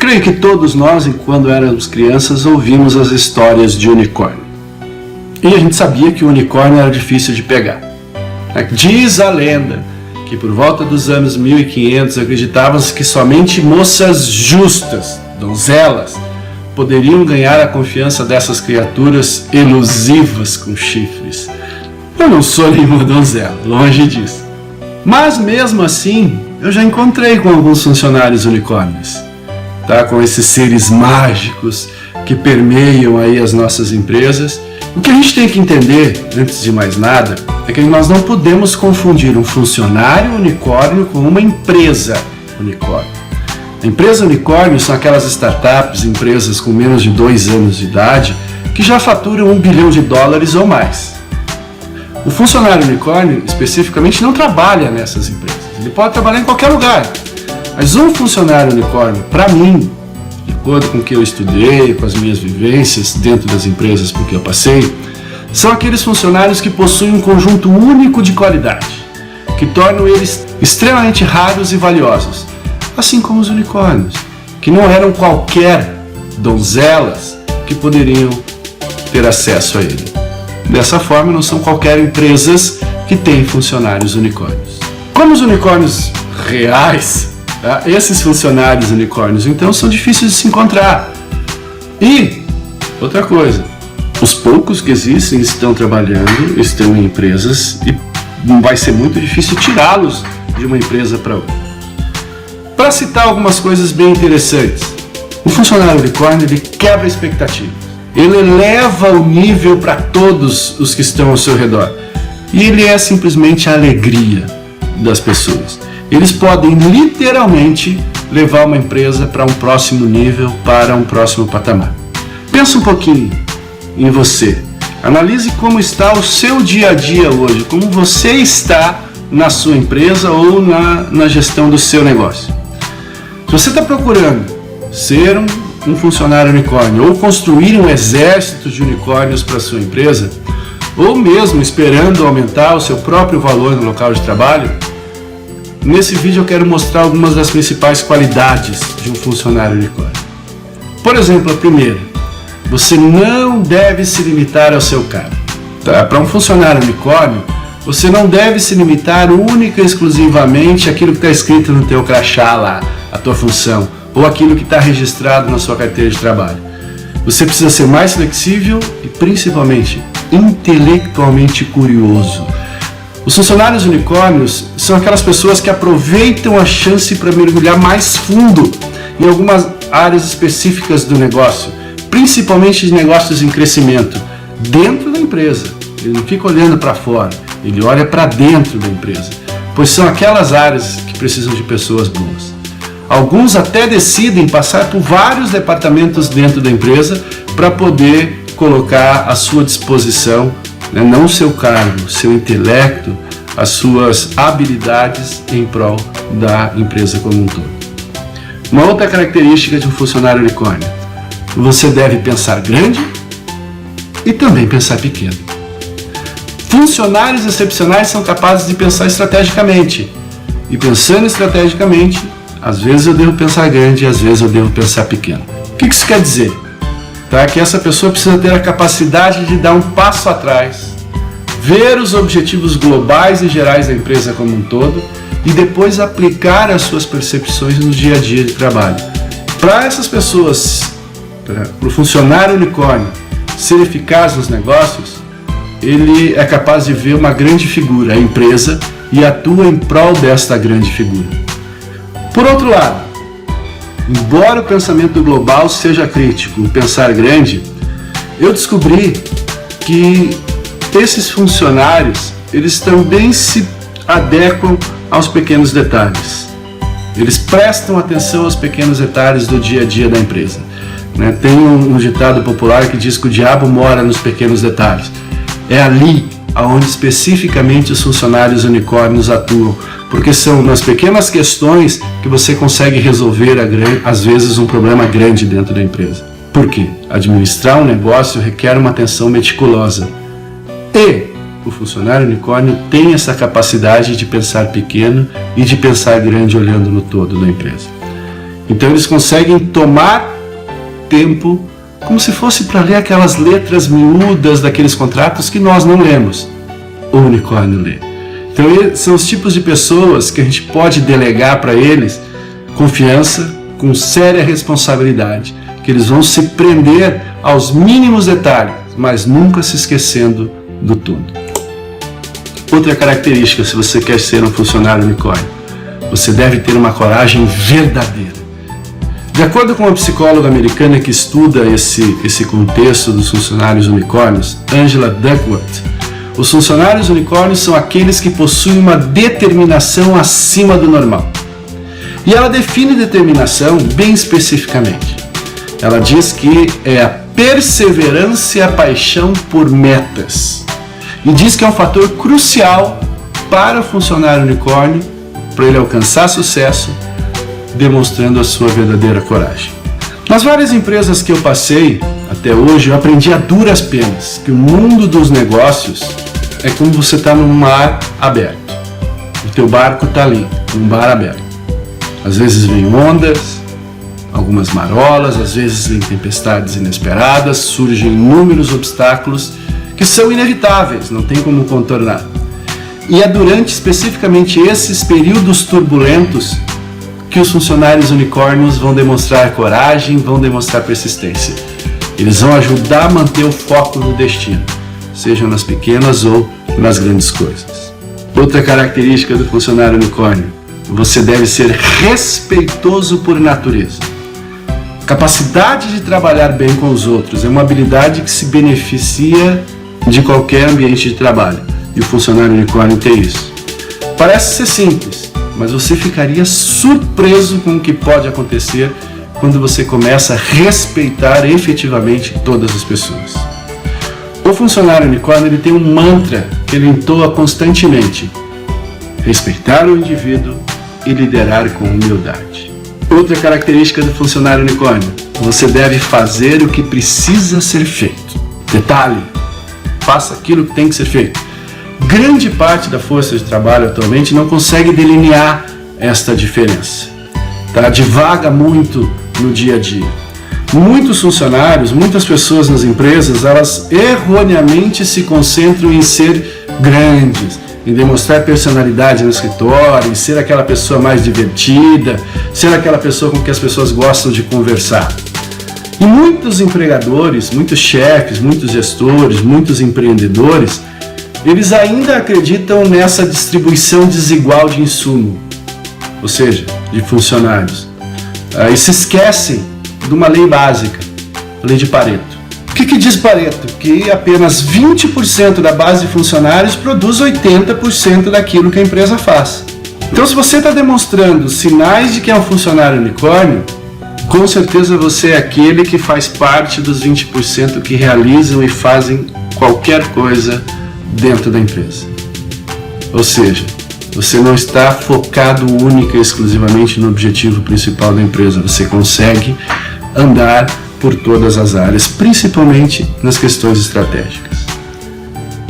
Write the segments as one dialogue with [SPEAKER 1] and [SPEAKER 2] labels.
[SPEAKER 1] Creio que todos nós, quando éramos crianças, ouvimos as histórias de unicórnio. E a gente sabia que o unicórnio era difícil de pegar. Diz a lenda que por volta dos anos 1500 acreditava-se que somente moças justas, donzelas, poderiam ganhar a confiança dessas criaturas elusivas com chifres. Eu não sou nenhuma donzela, longe disso. Mas mesmo assim, eu já encontrei com alguns funcionários unicórnios, com esses seres mágicos que permeiam aí as nossas empresas. O que a gente tem que entender, antes de mais nada, é que nós não podemos confundir um funcionário unicórnio com uma empresa unicórnio. A empresa unicórnio são aquelas startups, empresas com menos de 2 anos de idade, que já faturam $1 bilhão ou mais. O funcionário unicórnio, especificamente, não trabalha nessas empresas. Ele pode trabalhar em qualquer lugar. Mas um funcionário unicórnio, para mim, de acordo com o que eu estudei, com as minhas vivências dentro das empresas por que eu passei, são aqueles funcionários que possuem um conjunto único de qualidade, que tornam eles extremamente raros e valiosos, assim como os unicórnios, que não eram qualquer donzelas que poderiam ter acesso a ele. Dessa forma, não são qualquer empresas que têm funcionários unicórnios. Como os unicórnios reais, esses funcionários unicórnios, então, são difíceis de se encontrar. E, outra coisa, os poucos que existem estão trabalhando, estão em empresas e vai ser muito difícil tirá-los de uma empresa para outra. Para citar algumas coisas bem interessantes, o funcionário unicórnio ele quebra expectativas. Ele eleva o nível para todos os que estão ao seu redor. E ele é simplesmente a alegria das pessoas. Eles podem literalmente levar uma empresa para um próximo nível, para um próximo patamar. Pensa um pouquinho em você. Analise como está o seu dia a dia hoje, como você está na sua empresa ou na gestão do seu negócio. Se você está procurando ser um funcionário unicórnio ou construir um exército de unicórnios para a sua empresa, ou mesmo esperando aumentar o seu próprio valor no local de trabalho, nesse vídeo eu quero mostrar algumas das principais qualidades de um funcionário unicórnio. Por exemplo, a primeira, você não deve se limitar ao seu cargo. Para um funcionário unicórnio, você não deve se limitar única e exclusivamente àquilo que está escrito no teu crachá lá, a tua função, ou aquilo que está registrado na sua carteira de trabalho. Você precisa ser mais flexível e, principalmente, intelectualmente curioso. Os funcionários unicórnios são aquelas pessoas que aproveitam a chance para mergulhar mais fundo em algumas áreas específicas do negócio, principalmente de negócios em crescimento, dentro da empresa. Ele não fica olhando para fora, ele olha para dentro da empresa, pois são aquelas áreas que precisam de pessoas boas. Alguns até decidem passar por vários departamentos dentro da empresa para poder colocar à sua disposição, não o seu cargo, seu intelecto, as suas habilidades em prol da empresa como um todo. Uma outra característica de um funcionário unicórnio: você deve pensar grande e também pensar pequeno. Funcionários excepcionais são capazes de pensar estrategicamente. E pensando estrategicamente, às vezes eu devo pensar grande e às vezes eu devo pensar pequeno. O que isso quer dizer? Que essa pessoa precisa ter a capacidade de dar um passo atrás, ver os objetivos globais e gerais da empresa como um todo e depois aplicar as suas percepções no dia a dia de trabalho. Para essas pessoas, para o funcionário unicórnio ser eficaz nos negócios, ele é capaz de ver uma grande figura, a empresa, e atua em prol desta grande figura. Por outro lado, embora o pensamento global seja crítico, o pensar grande, eu descobri que esses funcionários, eles também se adequam aos pequenos detalhes. Eles prestam atenção aos pequenos detalhes do dia a dia da empresa. Tem um ditado popular que diz que o diabo mora nos pequenos detalhes. É ali onde especificamente os funcionários unicórnios atuam, porque são nas pequenas questões que você consegue resolver, às vezes, um problema grande dentro da empresa. Por quê? Administrar um negócio requer uma atenção meticulosa. E o funcionário unicórnio tem essa capacidade de pensar pequeno e de pensar grande olhando no todo da empresa. Então eles conseguem tomar tempo como se fosse para ler aquelas letras miúdas daqueles contratos que nós não lemos. O unicórnio lê. Então são os tipos de pessoas que a gente pode delegar para eles confiança com séria responsabilidade, que eles vão se prender aos mínimos detalhes, mas nunca se esquecendo do todo. Outra característica, se você quer ser um funcionário unicórnio, você deve ter uma coragem verdadeira. De acordo com uma psicóloga americana que estuda esse contexto dos funcionários unicórnios, Angela Duckworth, os funcionários unicórnios são aqueles que possuem uma determinação acima do normal. E ela define determinação bem especificamente. Ela diz que é a perseverança e a paixão por metas. E diz que é um fator crucial para o funcionário unicórnio, para ele alcançar sucesso, demonstrando a sua verdadeira coragem. Nas várias empresas que eu passei até hoje, eu aprendi a duras penas que o mundo dos negócios é como você está num mar aberto. O teu barco está ali, num mar aberto. Às vezes vem ondas, algumas marolas, às vezes vem tempestades inesperadas, surgem inúmeros obstáculos que são inevitáveis, não tem como contornar. E é durante especificamente esses períodos turbulentos que os funcionários unicórnios vão demonstrar coragem, vão demonstrar persistência. Eles vão ajudar a manter o foco no destino, sejam nas pequenas ou nas grandes coisas. Outra característica do funcionário unicórnio: você deve ser respeitoso por natureza. Capacidade de trabalhar bem com os outros é uma habilidade que se beneficia de qualquer ambiente de trabalho, e o funcionário unicórnio tem isso. Parece ser simples, mas você ficaria surpreso com o que pode acontecer quando você começa a respeitar efetivamente todas as pessoas. O funcionário unicórnio ele tem um mantra que ele entoa constantemente: respeitar o indivíduo e liderar com humildade. Outra característica do funcionário unicórnio: você deve fazer o que precisa ser feito. Detalhe: faça aquilo que tem que ser feito. Grande parte da força de trabalho atualmente não consegue delinear esta diferença. Divaga muito no dia a dia. Muitos funcionários, muitas pessoas nas empresas, elas erroneamente se concentram em ser grandes, em demonstrar personalidade no escritório, em ser aquela pessoa mais divertida, ser aquela pessoa com que as pessoas gostam de conversar. E muitos empregadores, muitos chefes, muitos gestores, muitos empreendedores, eles ainda acreditam nessa distribuição desigual de insumo, ou seja, de funcionários. E se esquecem de uma lei básica, a lei de Pareto. O que diz Pareto? Que apenas 20% da base de funcionários produz 80% daquilo que a empresa faz. Então, se você está demonstrando sinais de que é um funcionário unicórnio, com certeza você é aquele que faz parte dos 20% que realizam e fazem qualquer coisa dentro da empresa. Ou seja, você não está focado única e exclusivamente no objetivo principal da empresa. Você consegue andar por todas as áreas, principalmente nas questões estratégicas.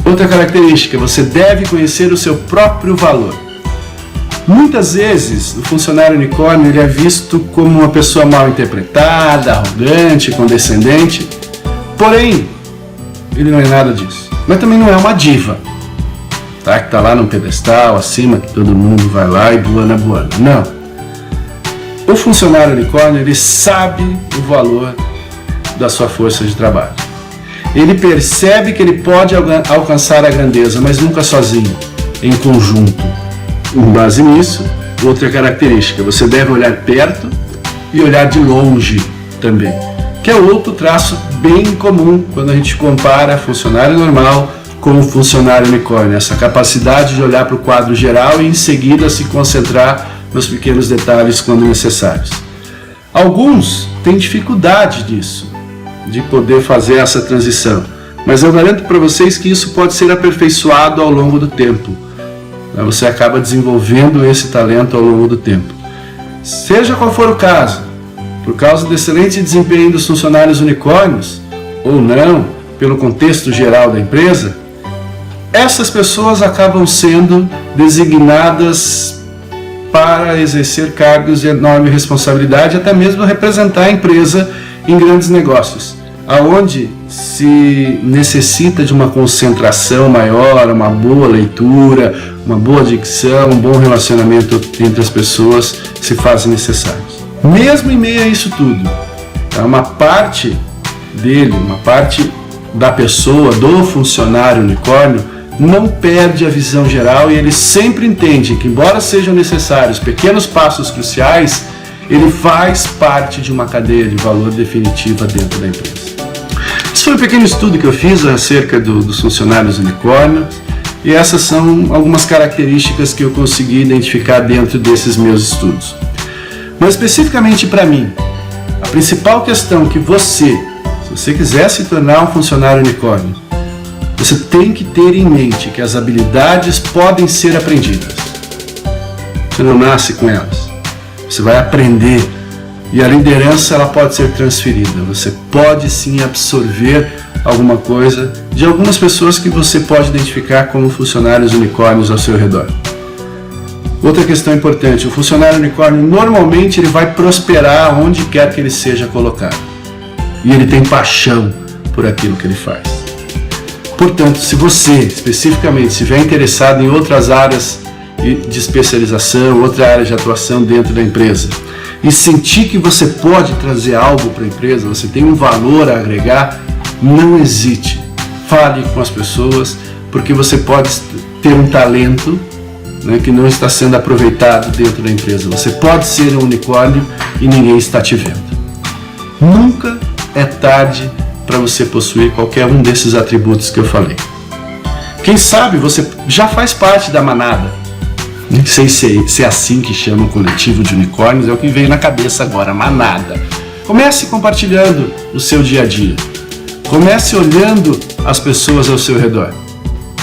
[SPEAKER 1] Outra característica: você deve conhecer o seu próprio valor. Muitas vezes, o funcionário unicórnio ele é visto como uma pessoa mal interpretada, arrogante, condescendente. Porém, ele não é nada disso. Mas também não é uma diva, que está lá num pedestal, acima, que todo mundo vai lá e buana. Não. O funcionário unicórnio, ele sabe o valor da sua força de trabalho. Ele percebe que ele pode alcançar a grandeza, mas nunca sozinho, em conjunto. Com base nisso, outra característica: você deve olhar perto e olhar de longe também, que é outro traço bem comum quando a gente compara funcionário normal com o funcionário unicórnio. Essa capacidade de olhar para o quadro geral e em seguida se concentrar nos pequenos detalhes quando necessários. Alguns têm dificuldade disso, de poder fazer essa transição, mas eu garanto para vocês que isso pode ser aperfeiçoado ao longo do tempo. Você acaba desenvolvendo esse talento ao longo do tempo. Seja qual for o caso, por causa do excelente desempenho dos funcionários unicórnios, ou não, pelo contexto geral da empresa, essas pessoas acabam sendo designadas para exercer cargos de enorme responsabilidade, até mesmo representar a empresa em grandes negócios, aonde se necessita de uma concentração maior, uma boa leitura, uma boa dicção, um bom relacionamento entre as pessoas se fazem necessários. Mesmo em meio a isso tudo, uma parte dele, uma parte da pessoa, do funcionário unicórnio, não perde a visão geral e ele sempre entende que, embora sejam necessários pequenos passos cruciais, ele faz parte de uma cadeia de valor definitiva dentro da empresa. Esse foi um pequeno estudo que eu fiz acerca dos funcionários unicórnio e essas são algumas características que eu consegui identificar dentro desses meus estudos. Mas especificamente para mim, a principal questão que se você quiser se tornar um funcionário unicórnio, você tem que ter em mente que as habilidades podem ser aprendidas. Você não nasce com elas. Você vai aprender. E a liderança ela pode ser transferida. Você pode sim absorver alguma coisa de algumas pessoas que você pode identificar como funcionários unicórnios ao seu redor. Outra questão importante, o funcionário unicórnio normalmente ele vai prosperar onde quer que ele seja colocado. E ele tem paixão por aquilo que ele faz. Portanto, se você especificamente estiver interessado em outras áreas de especialização, outra área de atuação dentro da empresa, e sentir que você pode trazer algo para a empresa, você tem um valor a agregar, não hesite. Fale com as pessoas, porque você pode ter um talento, né, que não está sendo aproveitado dentro da empresa. Você pode ser um unicórnio e ninguém está te vendo. Nunca é tarde para você possuir qualquer um desses atributos que eu falei. Quem sabe você já faz parte da manada. Nem sei se é assim que chama o coletivo de unicórnios, é o que veio na cabeça agora, manada. Comece compartilhando o seu dia a dia. Comece olhando as pessoas ao seu redor.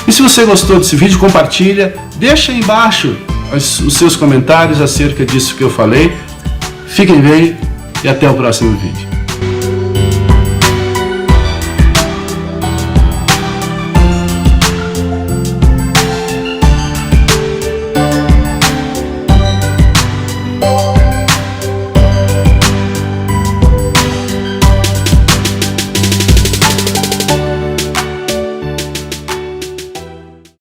[SPEAKER 1] E se você gostou desse vídeo, compartilha, deixa aí embaixo os seus comentários acerca disso que eu falei. Fiquem bem e até o próximo vídeo.